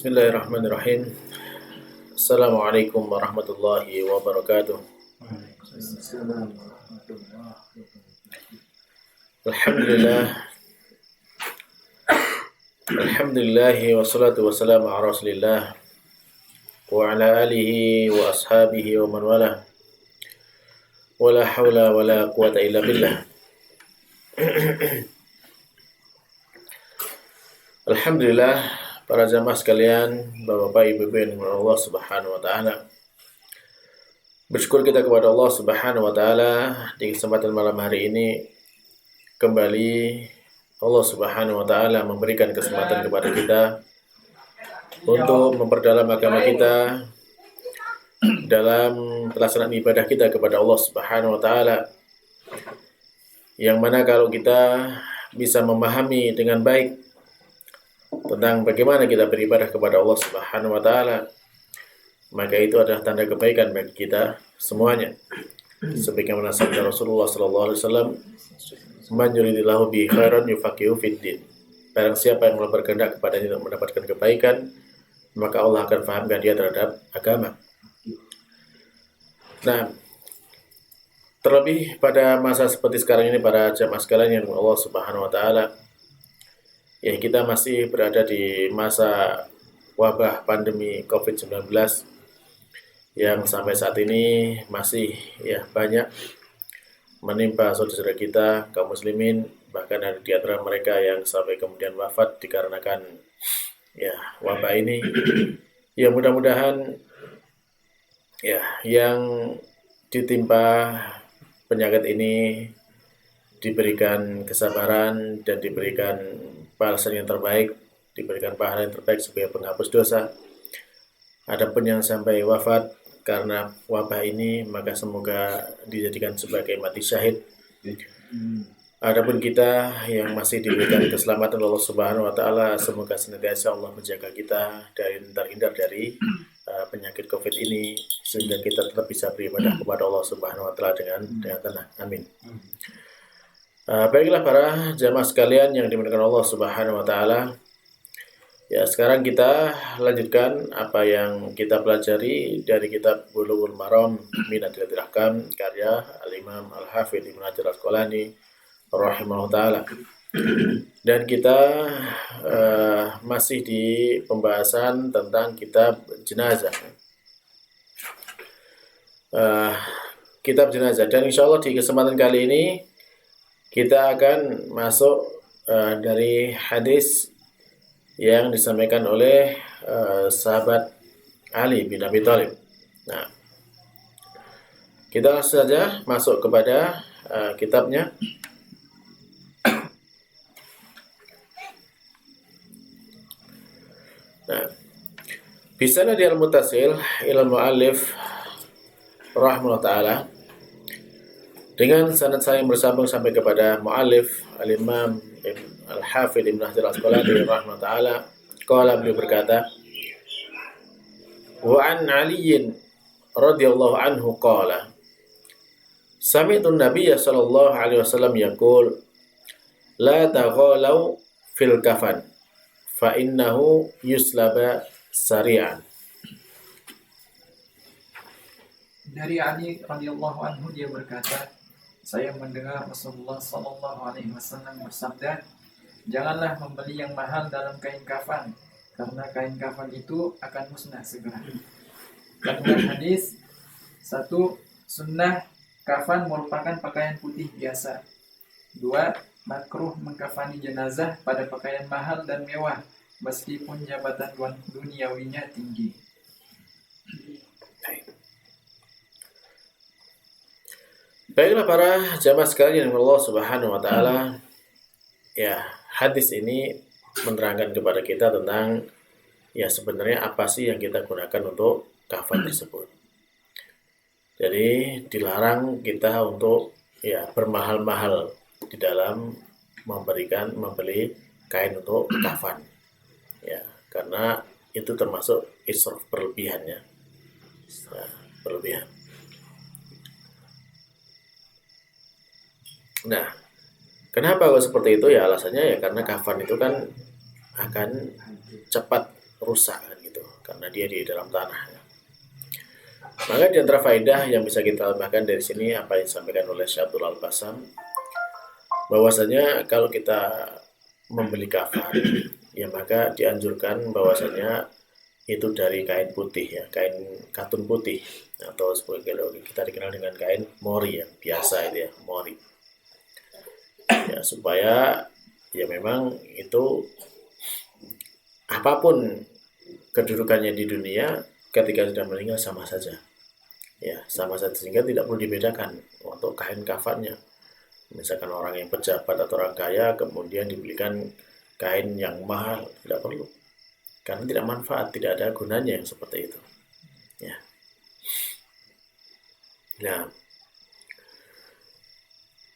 Bismillahirrahmanirrahim. Assalamualaikum warahmatullahi wabarakatuh. Alhamdulillah. Alhamdulillah wassalatu wassalamu ala Rasulillah wa ala alihi wa ashabihi wa man wala. Wala haula wala quwata illa billah. Alhamdulillah, para jamaah sekalian, Bapak-bapak, Ibu-ibu yang dimuliakan Allah Subhanahu wa taala. Bersyukur kita kepada Allah Subhanahu wa taala di kesempatan malam hari ini kembali Allah Subhanahu wa taala memberikan kesempatan kepada kita untuk memperdalam agama kita dalam pelaksanaan ibadah kita kepada Allah Subhanahu wa taala. Yang mana kalau kita bisa memahami dengan baik tentang bagaimana kita beribadah kepada Allah Subhanahu wa taala, maka itu adalah tanda kebaikan bagi kita semuanya. Sebagaimana sabda Rasulullah sallallahu alaihi wasallam, "Man yuridillahu bihi khairan yufaqihu fiddin." Barang siapa yang berkehendak kepadanya untuk mendapatkan kebaikan, maka Allah akan fahamkan dia terhadap agama. Nah, terlebih pada masa seperti sekarang ini, para jamaah sekalian yang Allah Subhanahu wa taala, ya, kita masih berada di masa wabah pandemi COVID-19 yang sampai saat ini masih banyak menimpa saudara kita kaum muslimin, bahkan ada di antara mereka yang sampai kemudian wafat dikarenakan wabah ini. Ya, mudah-mudahan yang ditimpa penyakit ini diberikan kesabaran dan diberikan balasan yang terbaik, diberikan pahala yang terbaik sebagai penghapus dosa. Adapun yang sampai wafat karena wabah ini, maka semoga dijadikan sebagai mati syahid. Adapun kita yang masih diberikan keselamatan Allah Subhanahu wa taala, semoga senantiasa Allah menjaga kita dari terhindar dari penyakit Covid ini, sehingga kita tetap bisa beribadah kepada Allah Subhanahu wa taala dengan tenang. Amin. Baiklah para jamaah sekalian yang dimuliakan Allah Subhanahu wa taala. Ya, sekarang kita lanjutkan apa yang kita pelajari dari kitab Bulughul Maram min Adillatil Ahkam karya Al-Imam Al-Hafidz Ibnu Hajar Al-Asqalani rahimahullah taala. Dan kita masih di pembahasan tentang kitab jenazah. Kitab jenazah, dan insya Allah di kesempatan kali ini kita akan masuk dari hadis yang disampaikan oleh sahabat Ali bin Abi Thalib. Nah, kita langsung saja masuk kepada kitabnya. Nah, bisanadi al-muttasil ilal muallif rahimahullah taala, dengan sanad saya yang bersambung sampai kepada muallif al-Imam Al-Hafidz Ibnu Hajar Al-Asqalani rahimahullah taala. Qala, beliau berkata, wa an Ali radhiyallahu anhu qala, sami'tu an-nabiyya sallallahu alaihi wasallam yaqul, la taghalau fil kafan fa innahu yuslaba sari'an. Dari Ali radhiyallahu anhu, dia berkata, saya mendengar Rasulullah sallallahu alaihi wasallam bersabda, janganlah membeli yang mahal dalam kain kafan, karena kain kafan itu akan musnah segera. Kandungan hadis: 1. Sunnah kafan merupakan pakaian putih biasa. 2. Makruh mengkafani jenazah pada pakaian mahal dan mewah, meskipun jabatan duniawinya tinggi. Baiklah para jamaah sekalian yang Allah Subhanahu wa taala, ya, hadis ini menerangkan kepada kita tentang sebenarnya apa sih yang kita gunakan untuk kafan tersebut. Jadi dilarang kita untuk bermahal-mahal di dalam membeli kain untuk kafan. Ya, karena itu termasuk israf, berlebihannya. Berlebihan. Nah, kenapa kok seperti itu? Ya alasannya karena kafan itu kan akan cepat rusak kan gitu, karena dia di dalam tanah. Ya. Maka di antara faedah yang bisa kita tambahkan dari sini apa yang disampaikan oleh Syaikhul Al-Basam, bahwasanya kalau kita membeli kafan, ya maka dianjurkan bahwasanya itu dari kain putih ya, kain katun putih atau sebagai kita dikenal dengan kain mori yang biasa itu ya, mori. Ya supaya ya memang itu apapun kedudukannya di dunia ketika sudah meninggal sama saja. Ya, sama saja sehingga tidak perlu dibedakan untuk kain kafannya. Misalkan orang yang pejabat atau orang kaya kemudian dibelikan kain yang mahal, tidak perlu. Karena tidak manfaat, tidak ada gunanya yang seperti itu. Ya.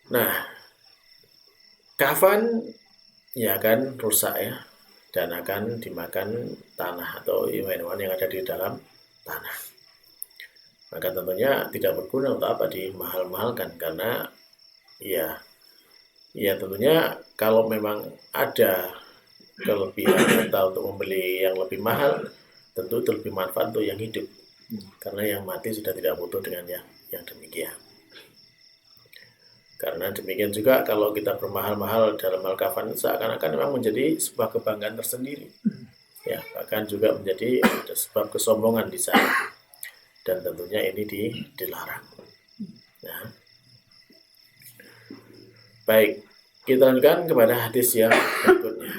Nah, kafan ya akan rusak ya dan akan dimakan tanah atau hewan-hewan yang ada di dalam tanah. Maka tentunya tidak berguna untuk apa dimahal-mahalkan, karena ya tentunya kalau memang ada kelebihan atau untuk membeli yang lebih mahal, tentu itu lebih manfaat untuk yang hidup, karena yang mati sudah tidak butuh dengan yang demikian. Karena demikian juga kalau kita bermahal-mahal dalam hal kafan, seakan-akan memang menjadi sebuah kebanggaan tersendiri, ya bahkan juga menjadi sebab kesombongan di sana. Dan tentunya ini dilarang. Nah, baik, kita lanjutkan kepada hadis yang berikutnya.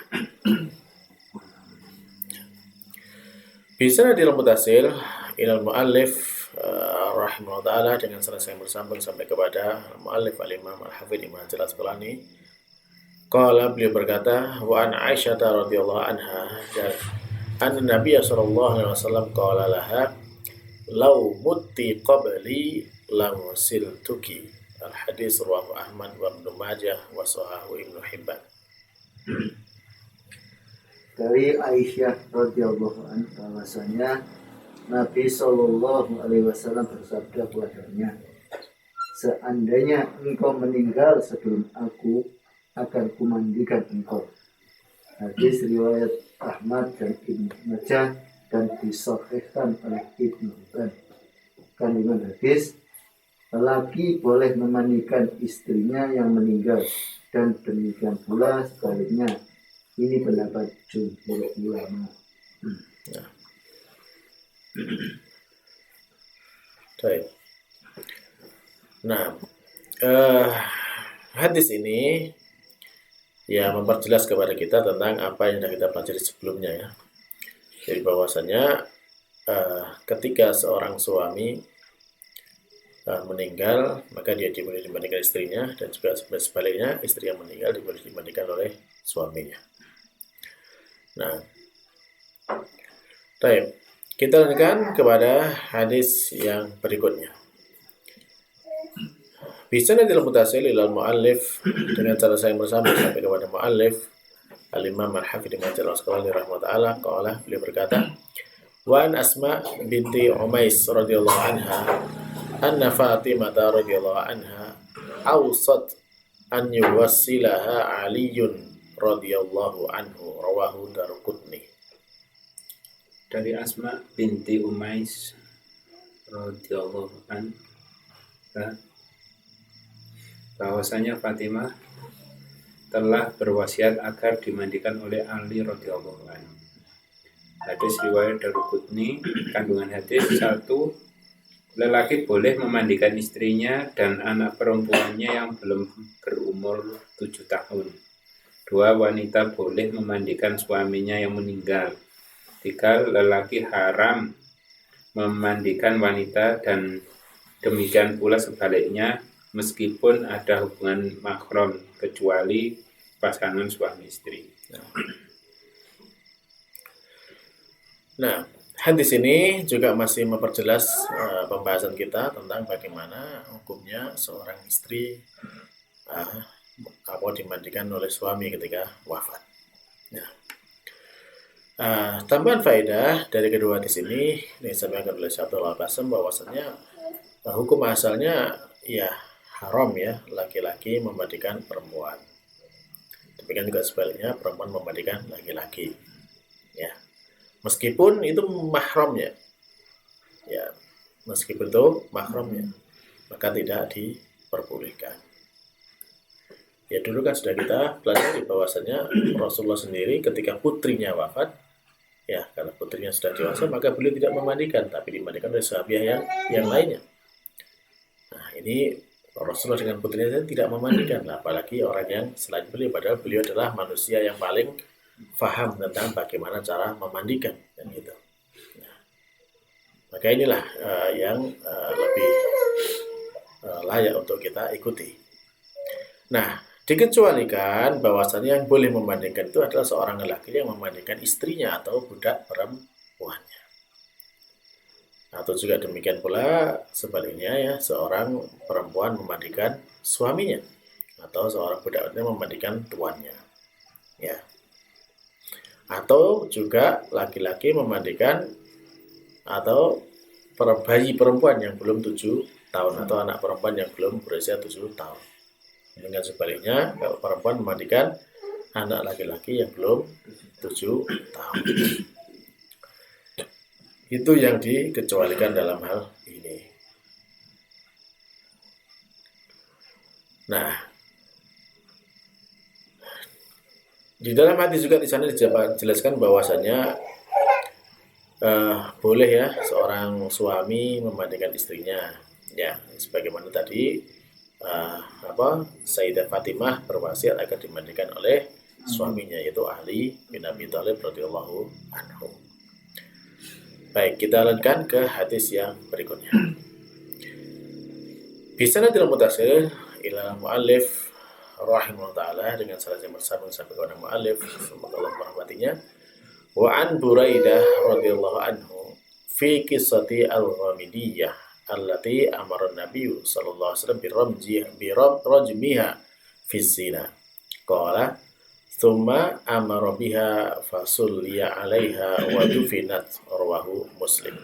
Bisa nadil mutasil ilal muallif rahimahullah ta'ala, dengan selesai bersambung sampai kepada muallif al-imam al-hafidh Ibnu Hajar al-Asqalani. Qala, beliau berkata, wa an Aisyah radhiyallahu anha, dan an Nabi sallallahu alaihi wasallam qala laha, lau mutti qabli lam siltuki. Al-hadis rawahu Ahmad wa Ibnu Majah wa sahahu Ibnu Hibban. Dari Aisyah radhiyallahu anha, bahwasanya Nabi Shallallahu alaihi wasallam bersabda padanya, seandainya engkau meninggal sebelum aku, akan kumandikan engkau. Hadis riwayat Ahmad dan Ibnu Majah dan disahihkan oleh Ibnu Hibban. Kandungan hadis, lelaki boleh memandikan istrinya yang meninggal, dan demikian pula sebaliknya. Ini pendapat jumhur ulama. Baik. Nah, hadis ini ya memperjelas kepada kita tentang apa yang sudah kita pelajari sebelumnya ya. Jadi bahwasanya ketika seorang suami meninggal, maka dia boleh dimandikan istrinya, dan juga sebaliknya istri yang meninggal boleh dimandikan oleh suaminya. Nah, baik, kita lanjutkan kepada hadis yang berikutnya. Bisa nanti mutasil ilal muallif, dengan cara saya bersama sampai kepada muallif al-imam al-hafidh Ibnu Hajar al-Asqalani rahimahullah ta'ala. Beliau berkata, wa an Asma binti Umais radhiyallahu anha anna Fatimah radhiyallahu anha awsat an yuwassilaha Aliyun radhiyallahu anhu, rawahu Daruqutni. Dari Asma binti Umais radhiyallahu anha, bahwasanya Fatimah telah berwasiat agar dimandikan oleh Ali radhiyallahu anhu. Hadis riwayat Daruqutni. Kandungan hadis: 1. Lelaki boleh memandikan istrinya dan anak perempuannya yang belum berumur 7 tahun. 2. Wanita boleh memandikan suaminya yang meninggal. 3. Lelaki haram memandikan wanita, dan demikian pula sebaliknya, meskipun ada hubungan mahram, kecuali pasangan suami istri. Nah, hadis ini juga masih memperjelas pembahasan kita tentang bagaimana hukumnya seorang istri dimandikan oleh suami ketika wafat. Nah, tambahan faedah dari kedua hadis ini disampaikan oleh Syaikhul Al-Basam, bahwasanya hukum asalnya ya haram ya laki-laki memandikan perempuan. Demikian juga sebaliknya perempuan memandikan laki-laki. Ya. meskipun itu mahramnya, ya meskipun itu mahramnya, maka tidak diperbolehkan. Ya dulu kan sudah kita pelajari bahwasanya Rasulullah sendiri ketika putrinya wafat, ya karena putrinya sudah dewasa, maka beliau tidak memandikan, tapi dimandikan oleh sahabat yang lainnya. Nah ini Rasulullah dengan putrinya tidak memandikan, apalagi orang yang selain beliau, padahal beliau adalah manusia yang paling faham tentang bagaimana cara memandikan, dan gitu. Nah, maka inilah yang lebih layak untuk kita ikuti. Nah, dikecualikan bahwasannya yang boleh memandikan itu adalah seorang lelaki yang memandikan istrinya atau budak perempuannya. Atau juga demikian pula sebaliknya ya, seorang perempuan memandikan suaminya atau seorang budak memandikan tuannya. Ya. Atau juga laki-laki memandikan atau bayi perempuan yang belum 7 tahun atau anak perempuan yang belum berusia 7 tahun. Dengan sebaliknya, kalau perempuan memandikan anak laki-laki yang belum 7 tahun. Itu yang dikecualikan dalam hal ini. Nah, di dalam hadis juga di sana dijelaskan bahwasanya boleh ya seorang suami memandikan istrinya. Ya, sebagaimana tadi Sayyidah Fatimah berwasiat agar dimandikan oleh suaminya, yaitu Ali bin Abi Thalib radhiyallahu anhu. Baik, kita lanjutkan ke hadis yang berikutnya. Bisanadil mutasir ila mu'allif rahimahullah ta'ala, dengan salah yang bersambung sampai kepada mu'allif, semoga Allah merahmatinya. Wa an Buraidah radhiyallahu anhu fi qissati al-Ghamidiyah allati amara Nabi sallallahu alaihi wasallam birajmiha fi zina. Qala thumma amara biha fasulliya 'alaiha wa dufinat, rawahu Muslim.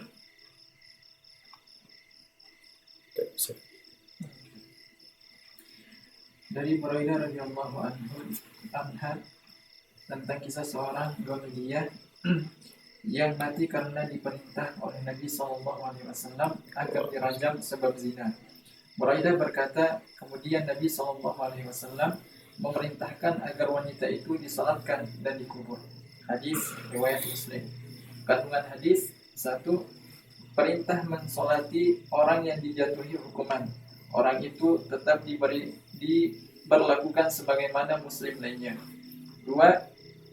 Dari Buraidah radhiyallahu anha tentang kisah seorang Ghamidiyah yang mati karena diperintah oleh Nabi SAW agar dirajam sebab zina. Buraidah berkata, kemudian Nabi SAW memerintahkan agar wanita itu disalatkan dan dikubur. Hadis riwayat Muslim. Kandungan hadis: 1. Perintah mensolati orang yang dijatuhi hukuman. Orang itu tetap diberlakukan sebagaimana muslim lainnya. 2.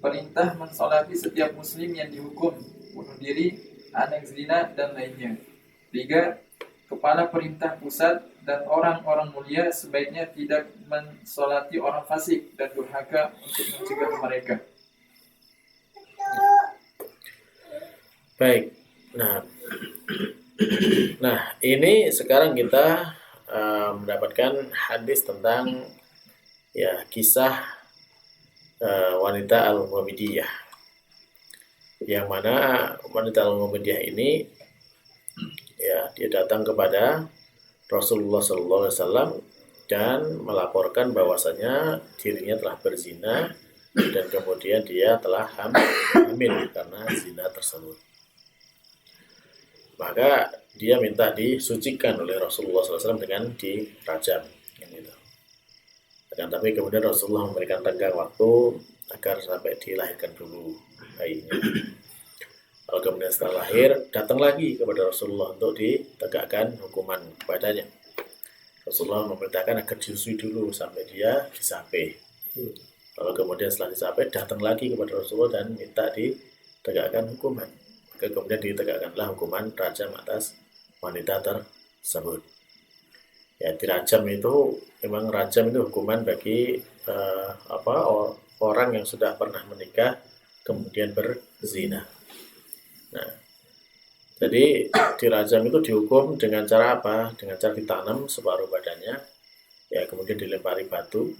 Perintah mensolati setiap muslim yang dihukum bunuh diri, anak zina, dan lainnya. 3. Kepala perintah pusat dan orang-orang mulia sebaiknya tidak mensolati orang fasik dan durhaka untuk mencegah mereka. Baik. Nah, ini sekarang kita mendapatkan hadis tentang ya kisah wanita Al-Ghamidiyah, yang mana wanita Al-Ghamidiyah ini ya dia datang kepada Rasulullah SAW dan melaporkan bahwasanya dirinya telah berzina dan kemudian dia telah hamil karena zina tersebut. Maka dia minta disucikan oleh Rasulullah SAW dengan dirajam, gitu. Tapi kemudian Rasulullah memberikan tenggang waktu agar sampai dilahirkan dulu bayinya. Lalu kemudian setelah lahir, datang lagi kepada Rasulullah untuk ditegakkan hukuman kepadanya. Rasulullah memerintahkan agar disusui dulu sampai dia disape. Lalu kemudian setelah disape, datang lagi kepada Rasulullah dan minta ditegakkan hukuman. Maka kemudian ditegakkanlah hukuman rajam atas wanita tersebut. Ya, dirajam itu memang rajam itu hukuman bagi orang yang sudah pernah menikah kemudian berzina. Nah, jadi dirajam itu dihukum dengan cara apa? Dengan cara ditanam separuh badannya, ya kemudian dilempari batu,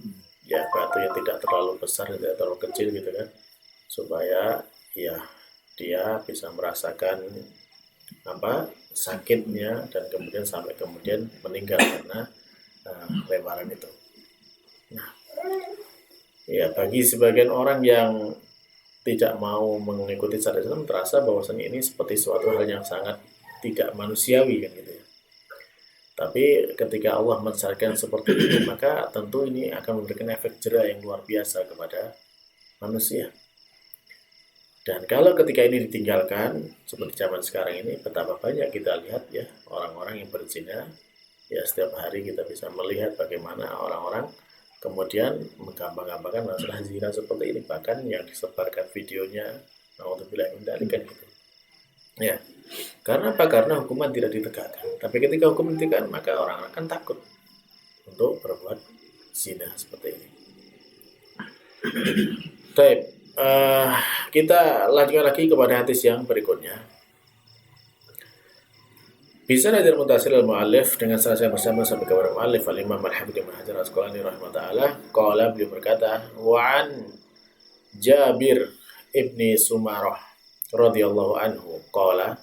ya batu yang tidak terlalu besar, tidak terlalu kecil gitu kan, supaya ya dia bisa merasakan sakitnya dan kemudian sampai kemudian meninggal karena lemparan itu. Nah, ya bagi sebagian orang yang tidak mau mengikuti syariat Islam terasa bahwasanya ini seperti suatu hal yang sangat tidak manusiawi kan gitu ya. Tapi ketika Allah mensyariatkan seperti itu, maka tentu ini akan memberikan efek jera yang luar biasa kepada manusia. Dan kalau ketika ini ditinggalkan seperti zaman sekarang ini, betapa banyak kita lihat ya orang-orang yang berzina. Ya setiap hari kita bisa melihat bagaimana orang-orang kemudian menggambar-gambarkan masalah zina seperti ini, bahkan yang disebarkan videonya, naudzubillah min dzalik kan gitu. Ya, karena apa? Karena hukuman tidak ditegakkan. Tapi ketika hukum ditegakkan, maka orang akan takut untuk berbuat zina seperti ini. Baik, kita lanjutkan lagi kepada hadis yang berikutnya. Bisa nadir mutasil al-mu'allif dengan selesai bersama sampai kepada mu'allif al-imam al-hafidh ibn Hajar al-Asqalani rahimahullah. Qala, beliau berkata, wa'an Jabir ibni Sumarah radhiyallahu anhu qala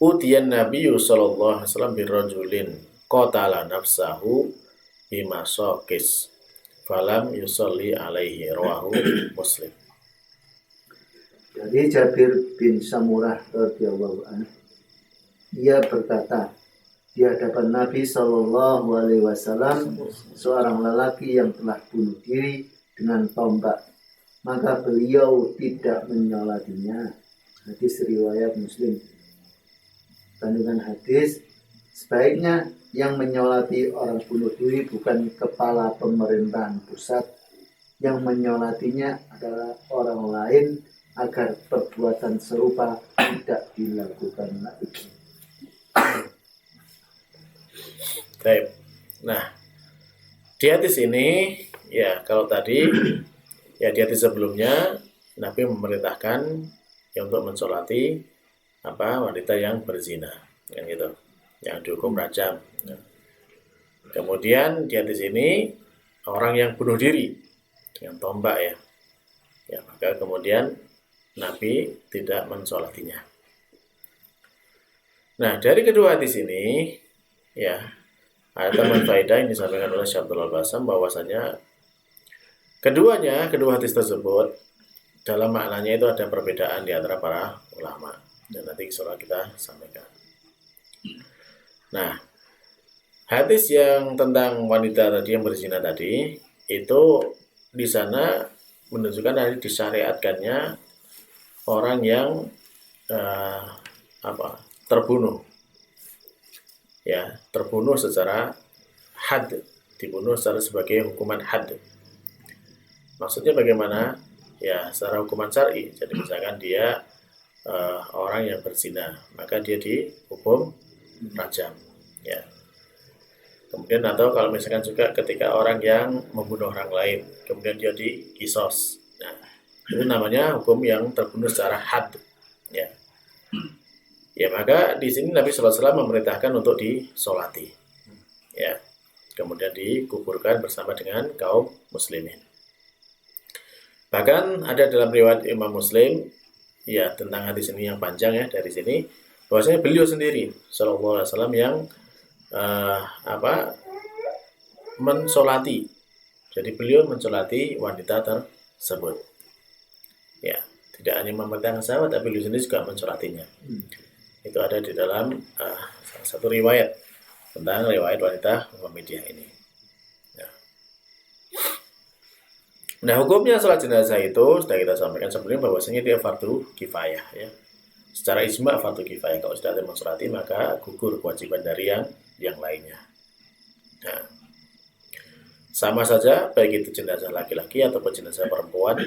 utiyan nabiyyu sallallahu alaihi wasallam birrajulin qatala nafsahu bimasaqis falam yusalli alaihi rawahu Muslim. Jadi Jabir bin Samurah radhiyallahu anhu, ia berkata di hadapan Nabi Shallallahu Alaihi Wasallam, seorang lelaki yang telah bunuh diri dengan tombak, maka beliau tidak menyolatinya. Hadis riwayat Muslim. Kandungan hadis, sebaiknya yang menyolati orang bunuh diri bukan kepala pemerintahan pusat, yang menyolatinya adalah orang lain agar perbuatan serupa tidak dilakukan lagi. Baik. Nah, di hadis ini ya kalau tadi ya di hadis sebelumnya Nabi memerintahkan ya untuk mensolati wanita yang berzina, yang gitu, yang dihukum rajam. Nah, kemudian di hadis ini orang yang bunuh diri dengan tombak ya maka kemudian Nabi tidak mensolatinya. Nah, dari kedua hadis ini ya ada tambahan faedah yang disampaikan oleh Syekh Abdul Basam bahwasanya kedua hadis tersebut dalam maknanya itu ada perbedaan di antara para ulama dan nanti insyaallah kita sampaikan. Nah, hadis yang tentang wanita tadi yang berzina tadi itu di sana menunjukkan dari disyariatkannya orang yang terbunuh secara had, dibunuh sebagai hukuman had. Maksudnya bagaimana? Ya, secara hukuman syar'i. Jadi misalkan dia orang yang berzina, maka dia dihukum rajam. Ya. Kemudian atau kalau misalkan juga ketika orang yang membunuh orang lain, kemudian dia diqisos. Nah, itu namanya hukum yang terbunuh secara had. Ya. Ya, maka di sini Nabi sallallahu alaihi wasallam memerintahkan untuk disolati. Ya. Kemudian dikuburkan bersama dengan kaum muslimin. Bahkan ada dalam riwayat Imam Muslim ya tentang hadis ini yang panjang ya dari sini bahwasanya beliau sendiri sallallahu alaihi wasallam yang mensolati. Jadi beliau mensolati wanita tersebut. Ya, tidak hanya memerintahkan sahabat tapi beliau sendiri juga mensolatinya. Itu ada di dalam salah satu riwayat tentang riwayat wanita Muhammadiyah ini. Nah, hukumnya sholat jenazah itu sudah kita sampaikan sebelumnya bahwasanya dia fardu kifayah ya. Secara ijma fardu kifayah, kalau sudah ada mensolati maka gugur kewajiban dari yang lainnya. Nah, sama saja baik itu jenazah laki-laki ataupun jenazah perempuan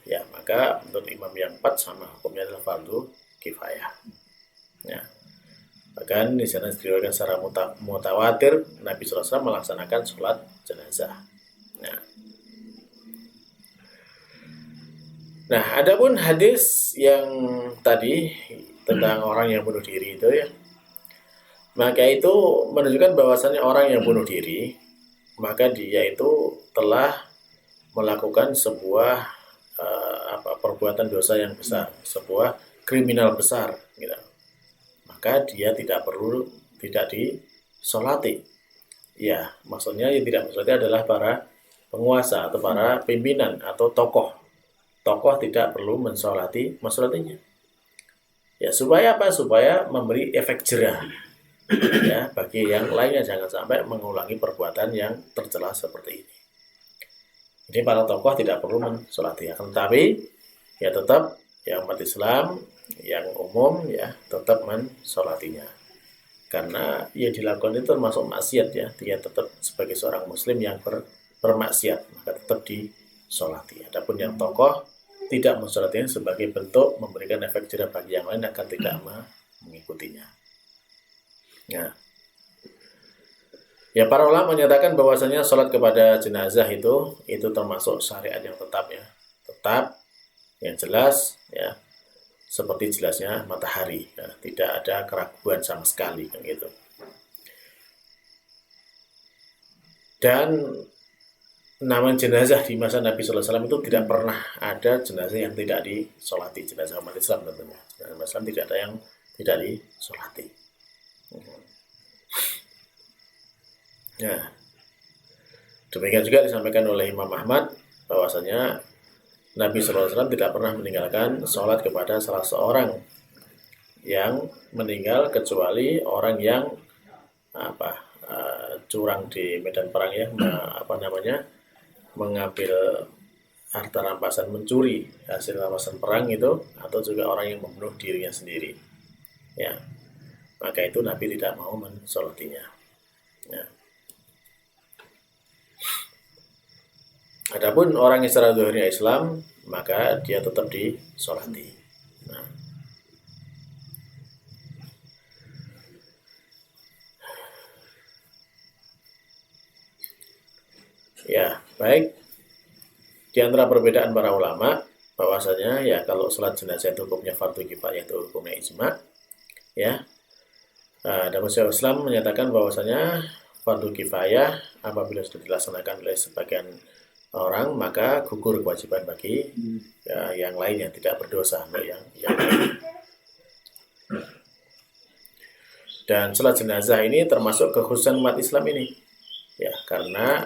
ya, maka menurut imam yang 4 sama hukumnya adalah fardu kifayah. Ya. Bahkan di sana diriwayatkan secara mutawatir Nabi sallallahu alaihi wasallam melaksanakan sholat jenazah. Nah, adapun hadis yang tadi tentang orang yang bunuh diri itu ya, maka itu menunjukkan bahwasannya orang yang bunuh diri, maka dia itu telah melakukan sebuah perbuatan dosa yang besar, sebuah kriminal besar, gitu. Maka dia tidak disolati. Ya, maksudnya yang tidak disolati adalah para penguasa atau para pimpinan atau tokoh. tokoh tidak perlu mensolatinya. Ya, supaya apa? Supaya memberi efek jerah ya bagi yang lainnya, jangan sampai mengulangi perbuatan yang tercela seperti ini. Jadi para tokoh tidak perlu mensolatinya, tetapi ya tetap yang umat Islam yang umum ya tetap mensolatinya, karena ya dilakukan itu termasuk maksiat ya, dia tetap sebagai seorang muslim yang bermaksiat maka tetap disolati. Adapun yang tokoh tidak mensolatinya sebagai bentuk memberikan efek jerah bagi yang lain akan tidak mengikutinya. Nah, ya para ulama menyatakan bahwasanya sholat kepada jenazah itu termasuk syariat yang tetap ya, tetap yang jelas ya, seperti jelasnya matahari ya, tidak ada keraguan sama sekali kan gitu. Dan nama jenazah di masa Nabi Sallallahu Alaihi Wasallam itu tidak pernah ada jenazah yang tidak disolati, jenazah umat Islam tentunya. Jenazah umat Islam tidak ada yang tidak disolati. Nah, demikian juga disampaikan oleh Imam Ahmad bahwasanya Nabi Sallallahu Alaihi Wasallam tidak pernah meninggalkan sholat kepada salah seorang yang meninggal kecuali orang yang curang di medan perang ya, mengambil harta rampasan, mencuri hasil rampasan perang itu, atau juga orang yang membunuh dirinya sendiri ya, maka itu Nabi tidak mau mensolatinya ya. Adapun orang yang secara zahirnya Islam maka dia tetap disolati. Nah, ya baik. Di antara perbedaan para ulama bahwasanya ya kalau sholat jenazah itu hukumnya fardu kifayah, itu hukumnya ijma ya. Dan Syekhul Islam menyatakan bahwasanya fardu kifayah apabila sudah dilaksanakan oleh sebagian orang maka gugur kewajiban bagi ya, yang lain yang tidak berdosa yang lain. Dan sholat jenazah ini termasuk kekhususan umat Islam ini ya, karena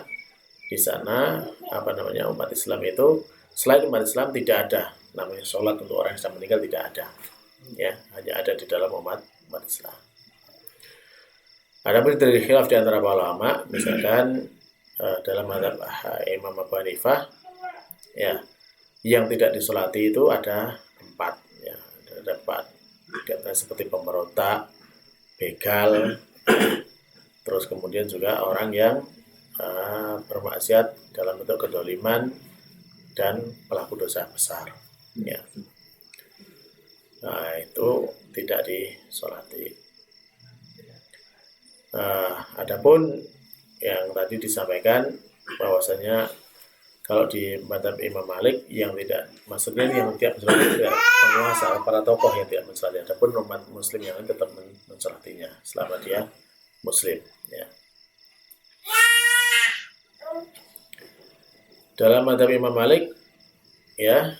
di sana umat Islam itu selain umat Islam tidak ada namanya sholat untuk orang yang sudah meninggal, tidak ada ya, hanya ada di dalam umat Islam. Ada pun dari khilaf di antara para ulama, misalkan dalam mazhab Imam Abu Hanifah ya, yang tidak disolati itu ada 4 ya, ada 4 seperti pemberontak, begal, terus kemudian juga orang yang bermaksiat dalam bentuk kedoliman dan pelaku dosa besar ya. Nah, itu tidak disolati. Adapun yang tadi disampaikan bahwasanya kalau di mazhab Imam Malik yang tidak, maksudnya yang tidak mensolati tidak penguasa, para tokoh yang tidak mensolati. Adapun umat muslim yang lain tetap mensolatinya selama dia muslim ya. Dalam mazhab Imam Malik ya,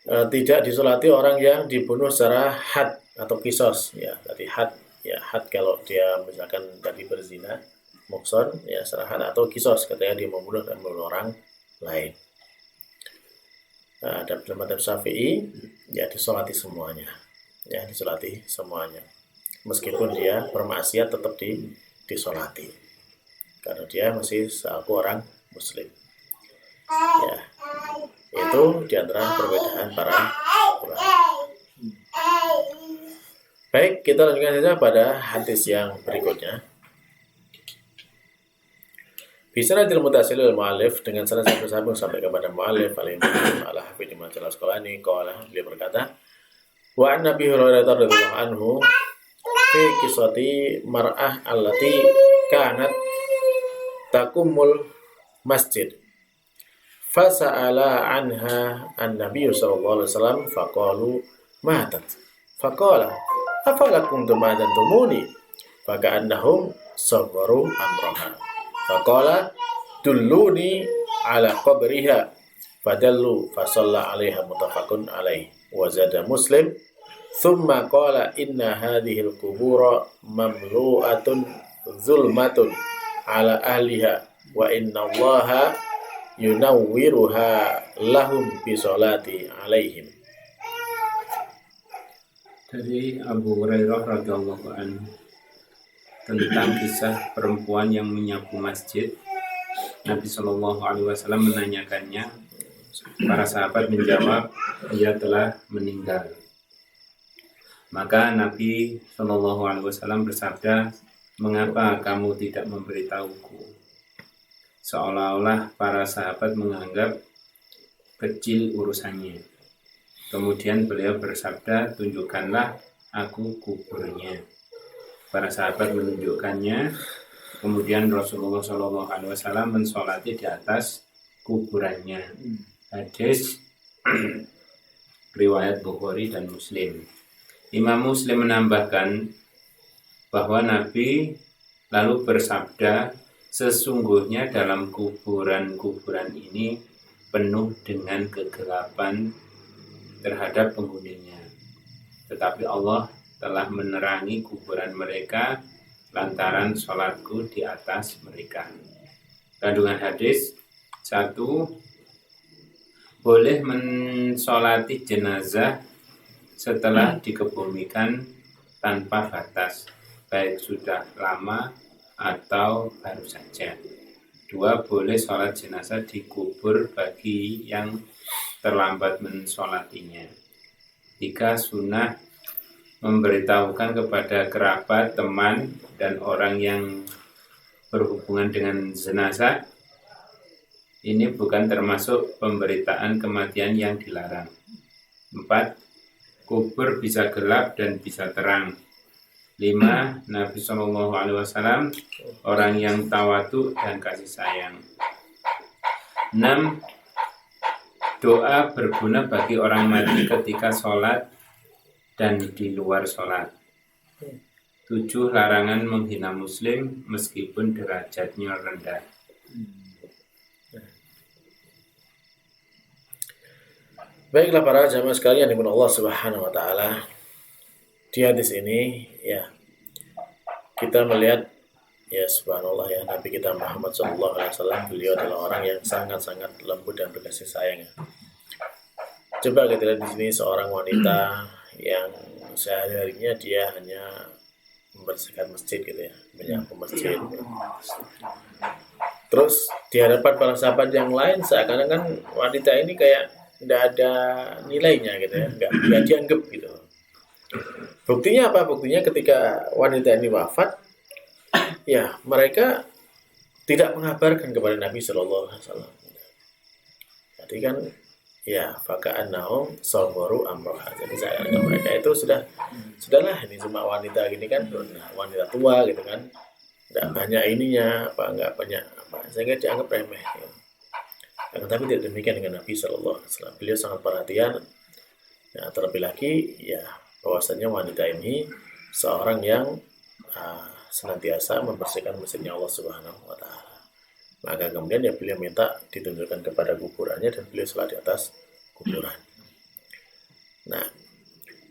tidak disolati orang yang dibunuh secara had atau kisos ya. Tadi had ya, had kalau dia misalkan tadi berzina, mukson ya secara had, atau kisos ketika dia membunuh dan membunuh orang lain. Dalam mazhab Syafi'i ya disolati semuanya ya, disolati semuanya meskipun dia bermaksiat tetap disolati karena dia masih seaku orang muslim ya. Itu diantara perbedaan para ulama. Baik, kita lanjutkan saja pada hadis yang berikutnya. Bisanadil mutasilil mu'alif, dengan sanad yang bersambung sampai kepada mu'alif al-imam al-hafidh Ibnu al-Asqalani qala, beliau berkata, wa an Nabi Hurairah radhiyallahu anhu fi qissati mar'ah allati kanat takumul masjid fasa'ala anha an-nabiy sallallahu alaihi wasallam faqalu matat faqala afalakum tumadantumuni faka'annahum sabaru amraha faqala dulluni ala qabriha fadallu fasalla alaiha muttafaqun alaihi wa zada Muslim thumma qala inna hadhil qubura mamlu'atun zulmatun ala ahliha wa inna allaha yunawwiruha lahum bi sholati alaihim. Dari Abu Hurairah radhiyallahu anhu tentang kisah perempuan yang menyapu masjid. Nabi Shallallahu Alaihi Wasallam menanyakannya. Para sahabat menjawab, ia telah meninggal. Maka Nabi Shallallahu Alaihi Wasallam bersabda, mengapa kamu tidak memberitahuku? Seolah-olah para sahabat menganggap kecil urusannya. Kemudian beliau bersabda, tunjukkanlah aku kuburnya. Para sahabat menunjukkannya. Kemudian Rasulullah SAW mensolati di atas kuburannya. Hadis riwayat Bukhari dan Muslim. Imam Muslim menambahkan bahwa Nabi lalu bersabda, sesungguhnya dalam kuburan-kuburan ini penuh dengan kegelapan terhadap penghuninya. Tetapi Allah telah menerangi kuburan mereka lantaran sholatku di atas mereka. Kandungan hadis 1. Boleh mensolati jenazah setelah dikebumikan tanpa batas, baik sudah lama atau baru saja. 2. Boleh sholat jenazah dikubur bagi yang terlambat mensolatinya. 3. Sunnah memberitahukan kepada kerabat, teman, dan orang yang berhubungan dengan jenazah. Ini bukan termasuk pemberitaan kematian yang dilarang. 4. Kubur bisa gelap dan bisa terang. 5. Nabi SAW orang yang tawadu dan kasih sayang. 6. Doa berguna bagi orang mati ketika sholat dan di luar sholat. 7. Larangan menghina muslim meskipun derajatnya rendah. Baiklah para jamaah sekalian yang Allah Subhanahu wa taala. Di hadis ini ya kita melihat ya subhanallah ya Nabi kita Muhammad SAW, beliau adalah orang yang sangat-sangat lembut dan berkasih sayang. Coba kita lihat di sini seorang wanita yang sehari-harinya dia hanya membersihkan masjid gitu ya, menyapu masjid. Terus di hadapan para sahabat yang lain seakan-akan wanita ini kayak tidak ada nilainya gitu ya, nggak dianggap gitu. Buktinya apa? Buktinya ketika wanita ini wafat, ya mereka tidak mengabarkan kepada Nabi Shallallahu Alaihi Wasallam. Jadi kan ya faka'annahum sabaru amroha. Jadi saya mereka itu sudahlah ini cuma wanita gini kan, wanita tua gitu kan, nggak banyak ininya apa, nggak banyak apa, sehingga dianggap remeh. Ya. Tapi tidak demikian dengan Nabi Shallallahu Alaihi Wasallam. Beliau sangat perhatian. Nah, terlebih lagi ya bahwasanya wanita ini seorang yang senantiasa membersihkan masjidnya Allah Subhanahu wa taala. Maka kemudian ya beliau minta ditunjukkan kepada kuburannya dan beliau sholat di atas kuburan. Nah,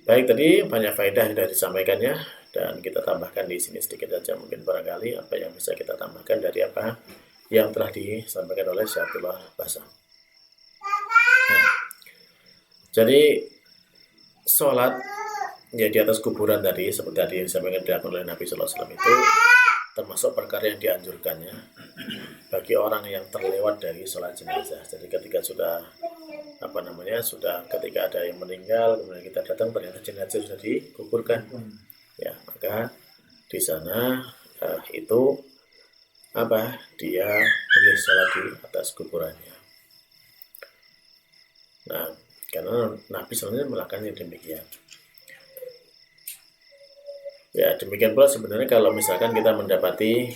baik tadi banyak faedah yang sudah disampaikannya dan kita tambahkan di sini sedikit saja mungkin barangkali apa yang bisa kita tambahkan dari apa yang telah disampaikan oleh Syaitullah Basam. Nah, jadi sholat ya di atas kuburan tadi seperti tadi yang disampaikan oleh Nabi Sallallahu Alaihi Wasallam itu termasuk perkara yang dianjurkannya bagi orang yang terlewat dari sholat jenazah. Jadi ketika sudah sudah ketika ada yang meninggal kemudian kita datang ternyata jenazah sudah dikuburkan, ya maka di sana itu dia boleh sholat di atas kuburannya. Nah, karena Nabi sebenarnya melakukan yang demikian. Ya demikian pula sebenarnya kalau misalkan kita mendapati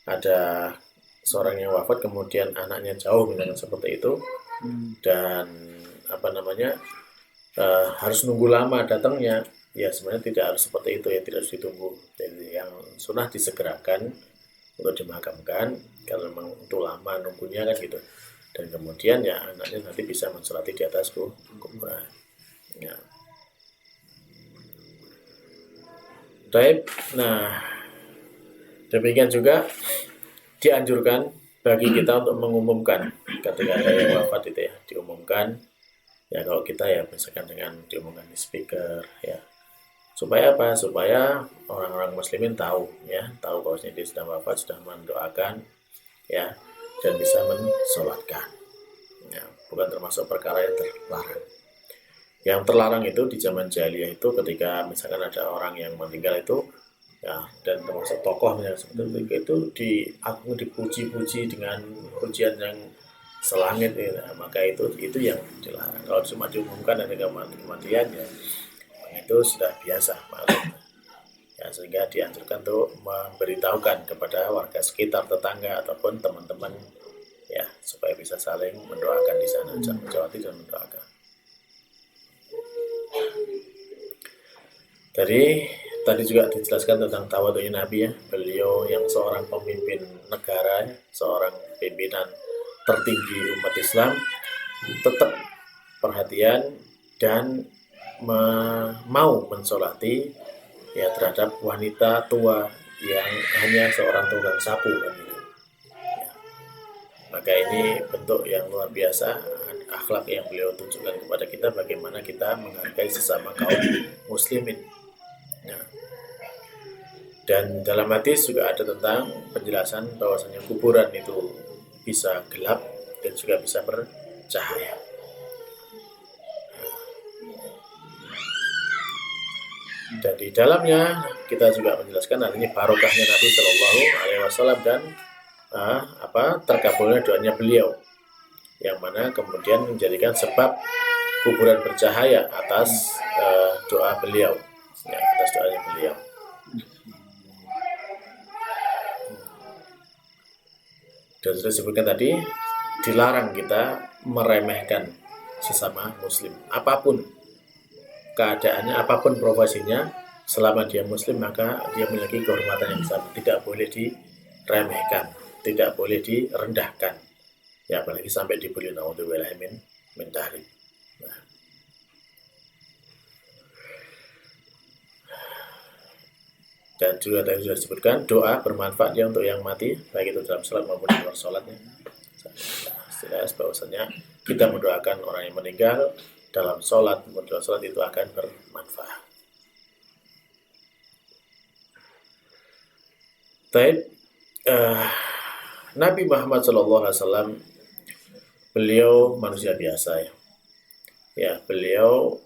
ada seorang yang wafat kemudian anaknya jauh misalkan seperti itu dan harus nunggu lama datangnya, ya sebenarnya tidak harus seperti itu ya, tidak harus ditunggu. Jadi yang sunnah disegerakan untuk dimakamkan kalau memang itu lama nunggunya kan gitu, dan kemudian ya anaknya nanti bisa mensolati di atas kuburan. Ya. Baik, nah demikian juga dianjurkan bagi kita untuk mengumumkan ketika ada yang wafat itu ya, diumumkan ya, kalau kita ya misalkan dengan diumumkan di speaker ya, supaya apa, supaya orang-orang muslimin tahu ya, tahu bahwasanya dia sudah wafat, sudah mendoakan ya, dan bisa mensolatkan ya, bukan termasuk perkara yang terlarang. Yang terlarang itu di zaman jahiliyah itu ketika misalkan ada orang yang meninggal itu ya, dan termasuk tokoh yang seperti itu dipuji-puji dengan pujian yang selangit ya, maka itu yang dilarang. Kalau cuma diumumkan ada kematian ya, itu sudah biasa ya, sehingga dianjurkan untuk memberitahukan kepada warga sekitar, tetangga ataupun teman-teman ya, supaya bisa saling mendoakan di sana, menjawati dan mendoakan. Tadi juga dijelaskan tentang tawadhu'nya Nabi ya. Beliau yang seorang pemimpin negara, seorang pimpinan tertinggi umat Islam, tetap perhatian dan mau mensolati ya terhadap wanita tua yang hanya seorang tukang sapu kan gitu. Ya. Maka ini bentuk yang luar biasa akhlak yang beliau tunjukkan kepada kita, bagaimana kita menghargai sesama kaum muslimin. Nah, dan dalam hadis juga ada tentang penjelasan bahwasanya kuburan itu bisa gelap dan juga bisa bercahaya. Dan di dalamnya kita juga menjelaskan adanya barokahnya Nabi Shallallahu Alaihi Wasallam dan terkabulnya doanya beliau, yang mana kemudian menjadikan sebab kuburan bercahaya atas doa beliau. Ya, atas doanya beliau. Dan sudah disebutkan tadi, dilarang kita meremehkan sesama muslim. Apapun keadaannya, apapun profesinya, selama dia muslim maka dia memiliki kehormatan yang besar. Tidak boleh diremehkan, tidak boleh direndahkan. Ya, apalagi sampai dibuli, naudzubillah min dzalik. Nah. Dan juga tadi sudah disebutkan doa bermanfaat ya untuk yang mati, baik itu dalam sholat maupun di luar sholatnya. Jelas bahwasanya kita mendoakan orang yang meninggal dalam sholat maupun di luar sholat itu akan bermanfaat. Nabi Muhammad SAW beliau manusia biasa ya. Ya, beliau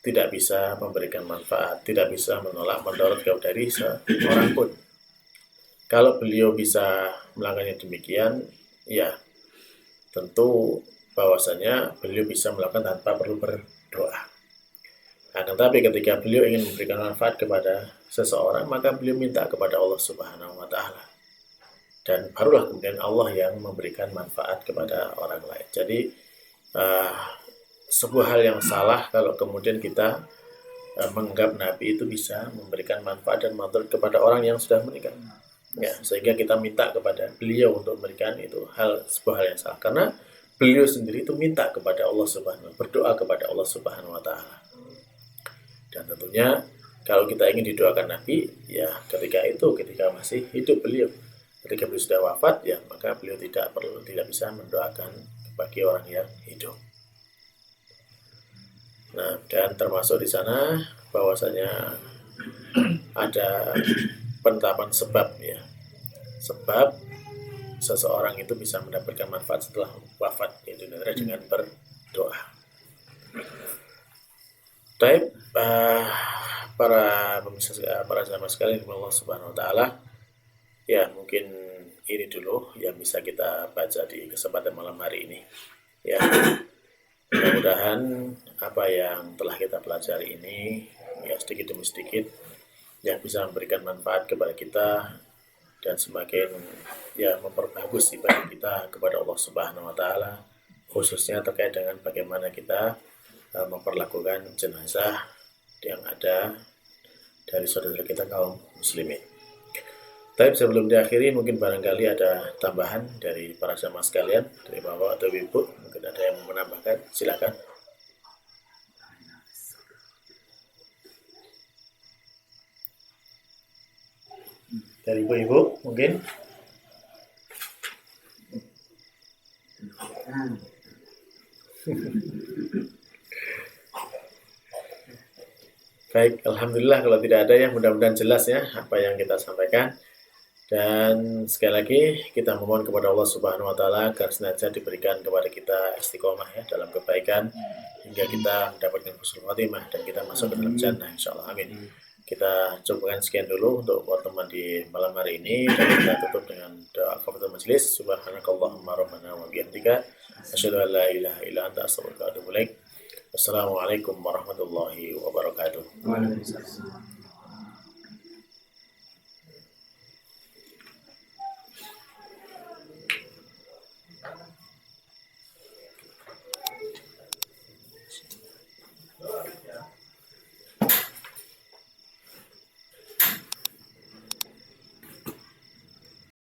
tidak bisa memberikan manfaat, tidak bisa menolak mendorot jauh dari seorang pun. Kalau beliau bisa melakukannya demikian, ya tentu bahwasanya beliau bisa melakukan tanpa perlu berdoa. Akan tapi ketika beliau ingin memberikan manfaat kepada seseorang, maka beliau minta kepada Allah Subhanahu wa Ta'ala. Dan barulah kemudian Allah yang memberikan manfaat kepada orang lain. Jadi sebuah hal yang salah kalau kemudian kita menganggap Nabi itu bisa memberikan manfaat dan manfaat kepada orang yang sudah meninggal. Ya, sehingga kita minta kepada beliau untuk memberikan itu sebuah hal yang salah. Karena beliau sendiri itu minta kepada Allah Subhanahu, berdoa kepada Allah Subhanahu wa Ta'ala. Dan tentunya kalau kita ingin didoakan Nabi, ya ketika masih hidup beliau. Ketika beliau sudah wafat, ya maka beliau tidak bisa mendoakan bagi orang yang hidup. Nah, dan termasuk di sana bahwasanya ada penetapan sebab ya. Sebab seseorang itu bisa mendapatkan manfaat setelah wafat, yaitu dengan berdoa. Baik, para pemirsa, para jamaah sekalian Allah Subhanahu wa Ta'ala, ya mungkin ini dulu yang bisa kita baca di kesempatan malam hari ini. Ya, mudah-mudahan apa yang telah kita pelajari ini ya sedikit demi sedikit yang bisa memberikan manfaat kepada kita dan semakin ya memperbagus ibadah kita kepada Allah Subhanahu wa Ta'ala, khususnya terkait dengan bagaimana kita memperlakukan jenazah yang ada dari saudara kita kaum muslimin. Tapi sebelum diakhiri, mungkin barangkali ada tambahan dari para jamaah sekalian, dari Bapak atau Ibu, mungkin ada yang mau menambahkan, silakan. Dari Ibu-Ibu, mungkin. Baik, alhamdulillah kalau tidak ada yang mudah-mudahan jelas ya apa yang kita sampaikan. Dan sekali lagi kita memohon kepada Allah Subhanahu wa taala agar senantiasa diberikan kepada kita istiqomah ya dalam kebaikan hingga kita mendapatkan husnul khotimah dan kita masuk ke dalam jannah insyaallah. Amin. Kita cukupkan sekian dulu untuk pertemuan di malam hari ini dan kita tutup dengan doa kafaratul majelis. Subhanakallahumma rabbana wa bihamdika asyhadu an la ilaha illa anta astaghfiruka wa atubu ilaik. Wassalamualaikum warahmatullahi wabarakatuh. Waalaikumsalam.